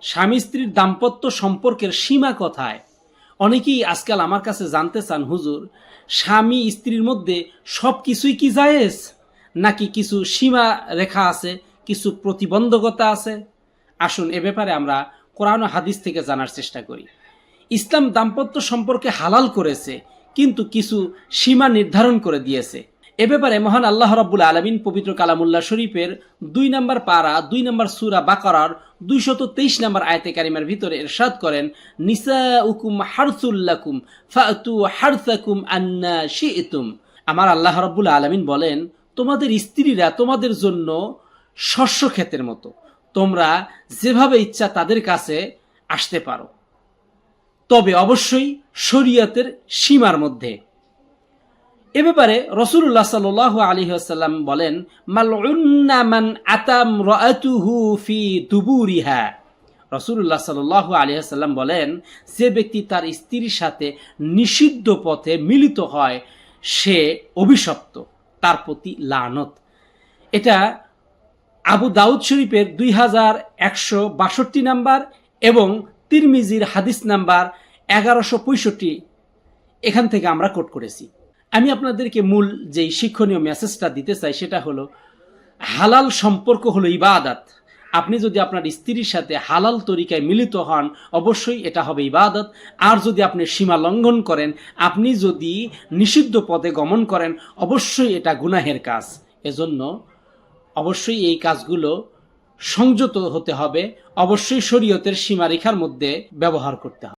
স্বামী স্ত্রীর দাম্পত্য সম্পর্কের সীমা কোথায়? অনেকেই আজকাল আমার কাছে জানতে চান, হুজুর, স্বামী স্ত্রীর মধ্যে সব কিছুই কি জায়েজ, নাকি কিছু সীমা রেখা আছে, কিছু প্রতিবন্ধকতা আছে? আসুন এ ব্যাপারে আমরা কোরআন ও হাদিস থেকে জানার চেষ্টা করি। ইসলাম দাম্পত্য সম্পর্কে হালাল করেছে, কিন্তু কিছু সীমা নির্ধারণ করে দিয়েছে। এ ব্যাপারে মহান আল্লাহ রাব্বুল আলামিন পবিত্র কালামুল্লাহ শরীফের 2 নম্বর পারা 2 নম্বর সূরা বাকারার 223 নম্বর আয়াতে কারিমার ভিতরে ইরশাদ করেন, নিসাউকুম হারসুল লাকুম ফাতু হারসাকুম আন্না শি'তুম। আমার আল্লাহ রাব্বুল আলামিন বলেন, তোমাদের স্ত্রীরা তোমাদের জন্য শস্য ক্ষেতের মতো, তোমরা যেভাবে ইচ্ছা তাদের কাছে আসতে পারো, তবে অবশ্যই শরীয়তের সীমার মধ্যে। এ ব্যাপারে রাসূলুল্লাহ সাল্লাল্লাহু আলাইহি ওয়াসাল্লাম বলেন, মালউন্না মান আতাম রাআতুহু ফি দুবুরিহা। রাসূলুল্লাহ সাল্লাল্লাহু আলাইহি ওয়াসাল্লাম বলেন, যে ব্যক্তি তার স্ত্রীর সাথে নিষিদ্ধ পথে মিলিত হয় সে অভিশপ্ত, তার প্রতি লানত। এটা আবু দাউদ শরীফের 2162 নাম্বার এবং তিরমিজির হাদিস নাম্বার 1165, এখান থেকে আমরা কোট করেছি। আমি আপনাদেরকে মূল যেই শিক্ষণীয় মেসেজটা দিতে চাই সেটা হলো, হালাল সম্পর্ক হলো ইবাদত। আপনি যদি আপনার স্ত্রীর সাথে হালাল তরিকায় মিলিত হন, অবশ্যই এটা হবে ইবাদত। আর যদি আপনি সীমা লঙ্ঘন করেন, আপনি যদি নিষিদ্ধ পথে গমন করেন, অবশ্যই এটা গুনাহের কাজ। এজন্য অবশ্যই এই কাজগুলো সংযত হতে হবে, অবশ্যই শরীয়তের সীমারেখার মধ্যে ব্যবহার করতে হবে।